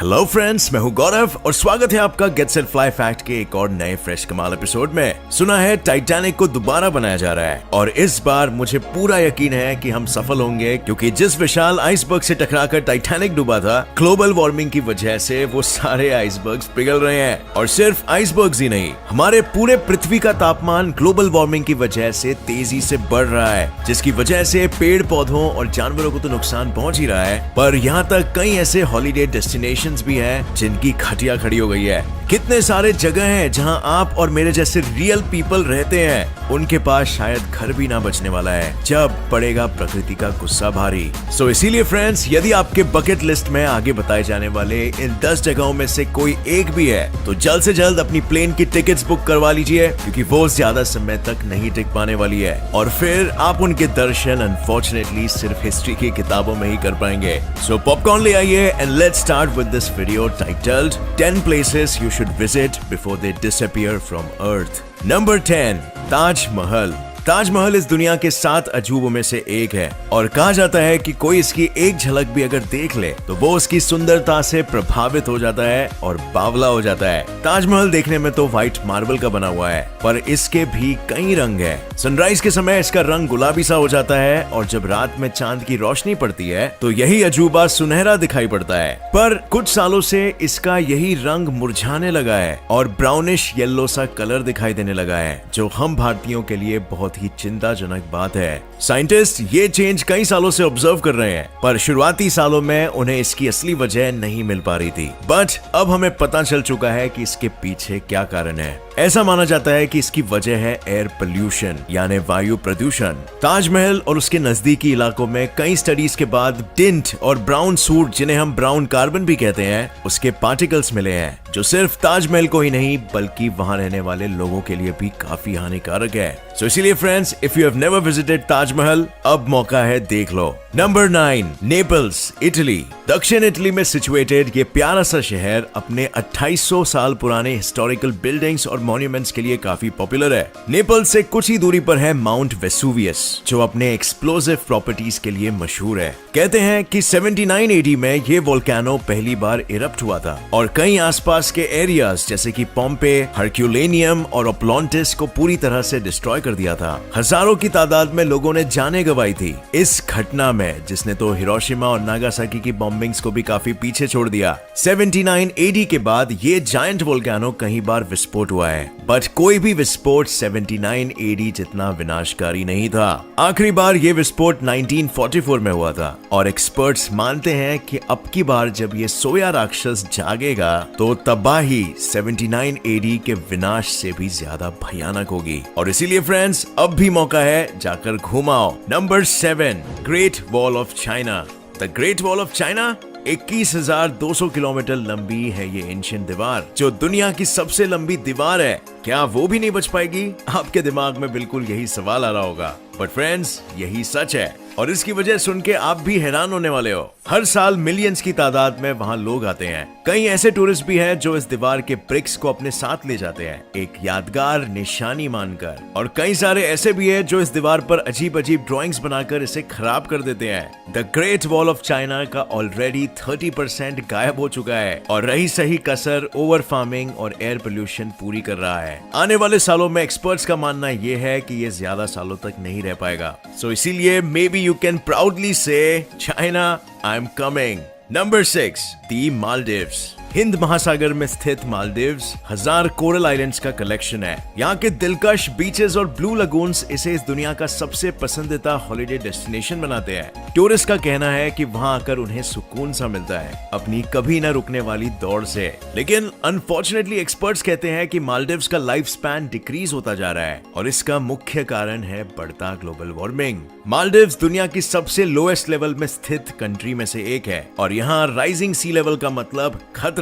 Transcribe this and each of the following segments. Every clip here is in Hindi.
हेलो फ्रेंड्स, मैं हूं गौरव और स्वागत है आपका गेट सेट फ्लाई फैक्ट के एक और नए फ्रेश कमाल एपिसोड में। सुना है टाइटैनिक को दोबारा बनाया जा रहा है और इस बार मुझे पूरा यकीन है कि हम सफल होंगे, क्योंकि जिस विशाल आइसबर्ग से टकराकर टाइटैनिक डूबा था, ग्लोबल वार्मिंग की वजह से वो सारे आइसबर्ग्स पिघल रहे हैं। और सिर्फ आइसबर्ग्स ही नहीं, हमारे पूरे पृथ्वी का तापमान ग्लोबल वार्मिंग की वजह से तेजी से बढ़ रहा है, जिसकी वजह से पेड़ पौधों और जानवरों को तो नुकसान पहुंच ही रहा है, पर यहाँ तक कई ऐसे हॉलीडे डेस्टिनेशन भी है जिनकी खटिया खड़ी हो गई है। कितने सारे जगह हैं जहां आप और मेरे जैसे रियल पीपल रहते हैं, उनके पास शायद घर भी ना बचने वाला है जब पड़ेगा प्रकृति का गुस्सा भारी। सो इसीलिए फ्रेंड्स, यदि आपके बकेट लिस्ट में आगे बताए जाने वाले इन 10 जगहों में से कोई एक भी है, तो जल्द से जल्द अपनी प्लेन की टिकट्स बुक करवा लीजिए, क्योंकि वो ज्यादा समय तक नहीं टिक पाने वाली है और फिर आप उनके दर्शन अनफॉर्चुनेटली सिर्फ हिस्ट्री की किताबों में ही कर पाएंगे। सो पॉपकॉर्न ले आइए and let's start with this video titled 10 places you should visit before they disappear from Earth. Number 10, Taj Mahal. Taj Mahal इस दुनिया के 7 अजूबों में से एक है और कहा जाता है कि कोई इसकी एक झलक भी अगर देख ले तो वो उसकी सुंदरता से प्रभावित हो जाता है और बावला हो जाता है। ताजमहल देखने में तो व्हाइट मार्बल का बना हुआ है, पर इसके भी कई रंग हैं। सनराइज के समय इसका रंग गुलाबी सा हो जाता है और जब रात में चांद की रोशनी पड़ती है तो यही अजूबा सुनहरा दिखाई पड़ता है। पर कुछ सालों से इसका यही रंग मुरझाने लगा है और ब्राउनिश येलो सा कलर दिखाई देने लगा है, जो हम भारतीयों के लिए बहुत ही चिंताजनक बात है। साइंटिस्ट ये चेंज कई सालों से ऑब्जर्व कर रहे हैं, पर शुरुआती सालों में उन्हें इसकी असली वजह नहीं मिल पा रही थी। बट अब हमें पता चल चुका है कि इसके पीछे क्या कारण है। ऐसा माना जाता है कि इसकी वजह है एयर पोल्यूशन, यानी वायु प्रदूषण। ताजमहल और उसके नजदीकी इलाकों में कई स्टडीज के बाद टिंट और ब्राउन सूट, जिन्हें हम ब्राउन कार्बन भी कहते हैं, उसके पार्टिकल्स मिले हैं, जो सिर्फ ताजमहल को ही नहीं बल्कि वहां रहने वाले लोगों के लिए भी काफी हानिकारक है। सो इसीलिए friends, if you have never visited Taj Mahal, अब मौका है, देख लो। Number 9, Naples, Italy. दक्षिण इटली में सिचुएटेड ये प्यारा सा शहर अपने 2800 साल पुराने हिस्टोरिकल बिल्डिंग्स और मॉन्यूमेंट्स के लिए काफी पॉपुलर है। नेपल्स से कुछ ही दूरी पर है माउंट वेसुवियस, जो अपने एक्सप्लोसिव प्रॉपर्टीज के लिए मशहूर है। कहते हैं कि 79 AD में ये वोल्केनो पहली बार इरप्ट हुआ था और कई आसपास के एरियाज जैसे कि पोम्पे, हरक्यूलेनियम और ओप्लॉन्टिस को पूरी तरह से डिस्ट्रॉय कर दिया था। हजारों की तादाद में लोगों ने जानें गंवाई थी इस घटना में, जिसने तो हिरोशिमा और नागासाकी की बॉम्बिंग्स को भी काफी पीछे छोड़ दिया। 79 AD के बाद ये जायंट वोल्केनो कई बार विस्फोट हुआ है, बट कोई भी विस्फोट 79 AD जितना विनाशकारी नहीं था। आखिरी बार ये विस्फोट 1944 में हुआ था और एक्सपर्ट्स मानते हैं कि अब की बार जब ये सोया राक्षस जागेगा तो तबाही 79 AD के विनाश से भी ज्यादा भयानक होगी। और इसीलिए फ्रेंड्स, अब भी मौका है, जाकर घुमाओ। Number 7, great wall of China. The great wall of China 21,200 kilometre लंबी है ये एंशिएंट दीवार, जो दुनिया की सबसे लंबी दीवार है। क्या वो भी नहीं बच पाएगी? आपके दिमाग में बिल्कुल यही सवाल आ रहा होगा, बट फ्रेंड्स, यही सच है और इसकी वजह सुन के आप भी हैरान होने वाले हो। हर साल मिलियंस की तादाद में वहां लोग आते हैं। कई ऐसे टूरिस्ट भी हैं जो इस दीवार के ब्रिक्स को अपने साथ ले जाते हैं, एक यादगार निशानी मानकर, और कई सारे ऐसे भी हैं जो इस दीवार पर अजीब अजीब ड्राइंग्स बनाकर इसे खराब कर देते हैं। The great wall of China का ऑलरेडी 30% गायब हो चुका है और रही सही कसर ओवर फार्मिंग और एयर पोल्यूशन पूरी कर रहा है। आने वाले सालों में एक्सपर्ट्स का मानना यह है कि ये ज्यादा सालों तक नहीं रह पाएगा। सो इसीलिए may be you can proudly से, China, I am coming. Number 6, दी मालदीव्स। हिंद महासागर में स्थित मालदीव्स 1000 कोरल आइलैंड्स का कलेक्शन है। यहाँ के दिलकश बीचेस और ब्लू लगून्स इसे इस दुनिया का सबसे पसंदीदा हॉलिडे डेस्टिनेशन बनाते हैं। टूरिस्ट का कहना है कि वहाँ आकर उन्हें सुकून सा मिलता है अपनी कभी न रुकने वाली दौड़ से। लेकिन अनफॉर्चुनेटली एक्सपर्ट्स कहते हैं कि मालदीव्स का लाइफ स्पैन डिक्रीज होता जा रहा है और इसका मुख्य कारण है बढ़ता ग्लोबल वार्मिंग। मालदीव्स दुनिया की सबसे लोएस्ट लेवल में स्थित कंट्री में से एक है और यहाँ राइजिंग सी लेवल का मतलब खतरा।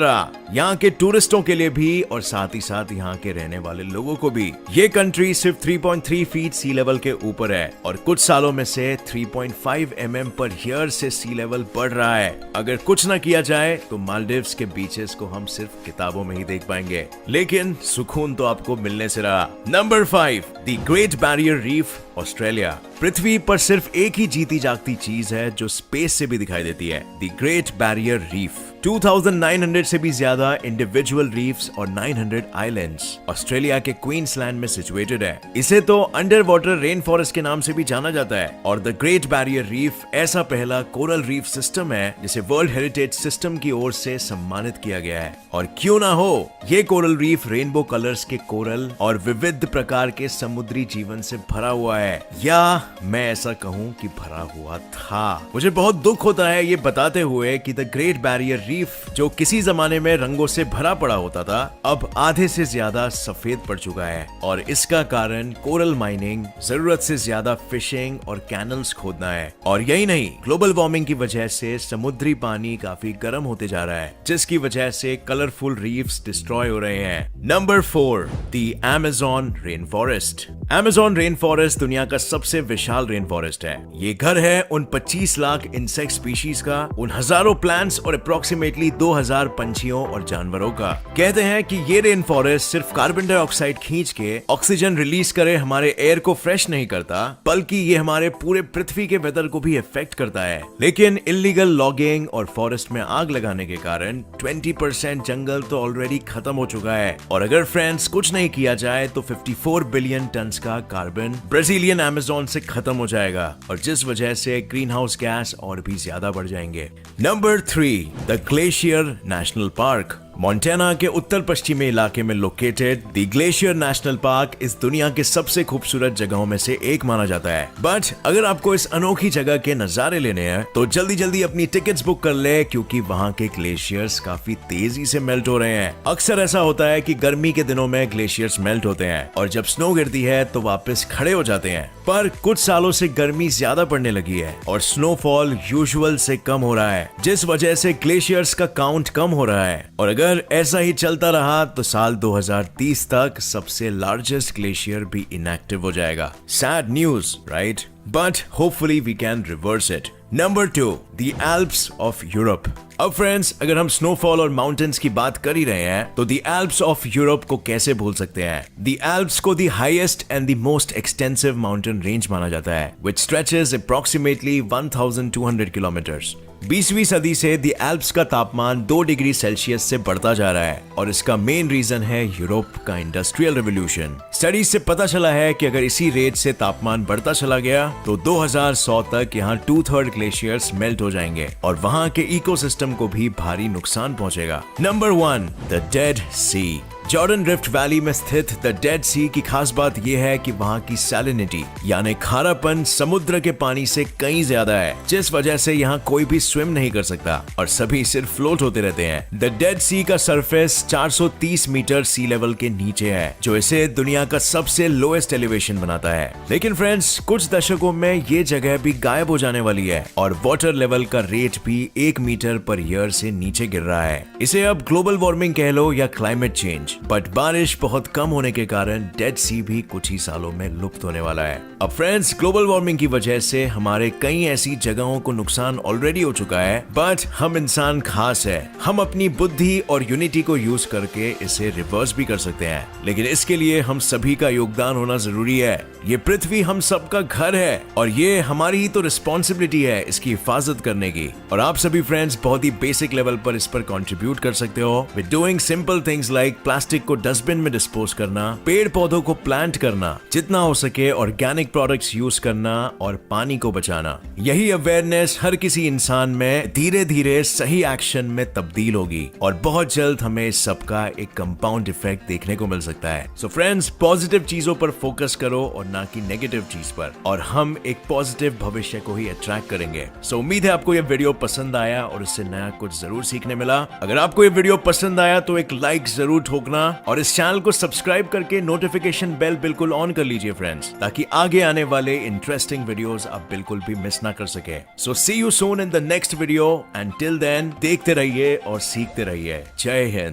यहाँ के टूरिस्टों के लिए भी और साथ ही साथ यहाँ के रहने वाले लोगों को भी। ये कंट्री सिर्फ 3.3 फीट सी लेवल के ऊपर है और कुछ सालों में से 3.5 mm पर ईयर से सी लेवल बढ़ रहा है। अगर कुछ न किया जाए तो मालदीव्स के बीचेस को हम सिर्फ किताबों में ही देख पाएंगे, लेकिन सुकून तो आपको मिलने से रहा। Number 5, the great barrier reef, Australia. पृथ्वी पर सिर्फ एक ही जीती जागती चीज है जो स्पेस से भी दिखाई देती है, द ग्रेट बैरियर रीफ। 2900 से भी ज्यादा इंडिविजुअल रीफ्स और 900 आइलैंड्स ऑस्ट्रेलिया के क्वींसलैंड में सिचुएटेड है। इसे तो अंडर वाटर रेन फॉरेस्ट के नाम से भी जाना जाता है और द ग्रेट बैरियर रीफ ऐसा पहला कोरल रीफ सिस्टम है जिसे वर्ल्ड हेरिटेज सिस्टम की ओर से सम्मानित किया गया है। और क्यों ना हो, ये कोरल रीफ रेनबो कलर्स के कोरल और विविध प्रकार के समुद्री जीवन से भरा हुआ है, या मैं ऐसा कहूँ कि भरा हुआ था। मुझे बहुत दुख होता है ये बताते हुए कि द ग्रेट बैरियर रीफ जो किसी जमाने में रंगों से भरा पड़ा होता था, अब आधे से ज्यादा सफेद पड़ चुका है। और इसका कारण कोरल माइनिंग, जरूरत से ज्यादा फिशिंग और कैनल्स खोदना है। और यही नहीं, ग्लोबल वार्मिंग की वजह से समुद्री पानी काफी गर्म होते जा रहा है, जिसकी वजह से कलरफुल रीफ्स डिस्ट्रॉय हो रहे हैं। Number 4, the Amazon rain forest. Amazon rain forest दुनिया का सबसे विशाल रेन फॉरेस्ट है। ये घर है उन 25 लाख इंसेक्ट स्पीशीज का, उन हजारों प्लांट्स और अप्रोक्सीमेटली 2000 पंछियों और जानवरों का। कहते हैं कि ये रेन फॉरेस्ट सिर्फ कार्बन डाइऑक्साइड खींच के ऑक्सीजन रिलीज करे हमारे एयर को फ्रेश नहीं करता, बल्कि ये हमारे पूरे पृथ्वी के वेदर को भी इफेक्ट करता है। लेकिन इलीगल लॉगिंग और फॉरेस्ट में आग लगाने के कारण 20% जंगल तो ऑलरेडी खत्म हो चुका है। और अगर फ्रेंड्स कुछ नहीं किया जाए तो 54 बिलियन टन का कार्बन ब्राजीलियन अमेज़न से खत्म हो जाएगा, और जिस वजह से ग्रीन हाउस गैस और भी ज्यादा बढ़ जाएंगे। Number 3, the glacier national park. Montana के उत्तर पश्चिमी इलाके में located the glacier national park इस दुनिया के सबसे खूबसूरत जगहों में से एक माना जाता है। बट अगर आपको इस अनोखी जगह के नजारे लेने हैं तो जल्दी जल्दी अपनी टिकट्स बुक कर ले, क्योंकि वहाँ के ग्लेशियर्स काफी तेजी से मेल्ट हो रहे हैं। अक्सर ऐसा होता है कि गर्मी के दिनों में ग्लेशियर्स मेल्ट होते हैं और जब स्नो गिरती है तो वापस खड़े हो जाते हैं। पर कुछ सालों से गर्मी ज्यादा पड़ने लगी है और स्नोफॉल यूजुअल से कम हो रहा है, जिस वजह से ग्लेशियर्स का काउंट कम हो रहा है। और अगर ऐसा ही चलता रहा तो साल 2030 तक सबसे लार्जेस्ट ग्लेशियर भी इनएक्टिव हो जाएगा। Sad news, right? But hopefully we can reverse it. Number 2, the Alps of Europe. अब फ्रेंड्स, अगर हम स्नोफॉल और माउंटेन्स की बात कर ही रहे हैं तो द एल्प्स ऑफ यूरोप को कैसे भूल सकते हैं। द एल्प्स को the highest and the most extensive mountain range माना जाता है, व्हिच स्ट्रेचेस अप्रॉक्सीमेटली 1200 किलोमीटर्स। 20वीं सदी से द एल्प्स का तापमान 2 डिग्री सेल्सियस से बढ़ता जा रहा है और इसका मेन रीजन है यूरोप का इंडस्ट्रियल रेवोल्यूशन। स्टडीज से पता चला है कि अगर इसी रेट से तापमान बढ़ता चला गया तो 2100 तक यहाँ 2/3 ग्लेशियर्स मेल्ट हो जाएंगे और वहाँ के इकोसिस्टम को भी भारी नुकसान पहुंचेगा। Number 1, the Dead Sea. Jordan Rift Valley में स्थित द डेड सी की खास बात यह है कि वहाँ की सैलिनिटी यानी खारापन समुद्र के पानी से कहीं ज्यादा है, जिस वजह से यहाँ कोई भी स्विम नहीं कर सकता और सभी सिर्फ फ्लोट होते रहते हैं। द डेड सी का सरफेस 430 मीटर सी लेवल के नीचे है, जो इसे दुनिया का सबसे लोएस्ट एलिवेशन बनाता है। लेकिन फ्रेंड्स, कुछ दशकों में ये जगह भी गायब हो जाने वाली है और वाटर लेवल का रेट भी 1 मीटर पर ईयर से नीचे गिर रहा है। इसे अब ग्लोबल वार्मिंग कह लो या क्लाइमेट चेंज, बट बारिश बहुत कम होने के कारण डेड सी भी कुछ ही सालों में लुप्त होने वाला है। अब फ्रेंड्स, ग्लोबल वार्मिंग की वजह से हमारे कई ऐसी जगहों को नुकसान ऑलरेडी हो चुका है, बट हम इंसान खास है, हम अपनी बुद्धि और यूनिटी को यूज करके इसे रिवर्स भी कर सकते हैं। लेकिन इसके लिए हम सभी का योगदान होना जरूरी है। ये पृथ्वी हम सबका घर है और ये हमारी ही तो रिस्पॉन्सिबिलिटी है इसकी हिफाजत करने की। और आप सभी फ्रेंड्स बहुत ही बेसिक लेवल पर इस पर कंट्रीब्यूट कर सकते हो with doing simple things like plastic को डस्टबिन में डिस्पोज करना, पेड़ पौधों को प्लांट करना, जितना हो सके ऑर्गेनिक प्रोडक्ट्स यूज करना और पानी को बचाना। यही अवेयरनेस हर किसी इंसान में धीरे धीरे सही एक्शन में तब्दील होगी और बहुत जल्द हमें सबका एक कंपाउंड इफेक्ट देखने को मिल सकता है। सो फ्रेंड्स, पॉजिटिव चीजों पर फोकस करो और ना कि नेगेटिव चीज पर, और हम एक पॉजिटिव भविष्य को ही अट्रैक्ट करेंगे। सो उम्मीद है आपको यह वीडियो पसंद आया और इससे नया कुछ जरूर सीखने मिला। अगर आपको यह वीडियो पसंद आया तो एक लाइक जरूर ठोकना और इस चैनल को सब्सक्राइब करके नोटिफिकेशन बेल बिल्कुल ऑन कर लीजिए फ्रेंड्स, ताकि आगे आने वाले इंटरेस्टिंग वीडियोस आप बिल्कुल भी मिस ना कर सके। So see you soon in the next video and till then देखते रहिए और सीखते रहिए। जय हिंद।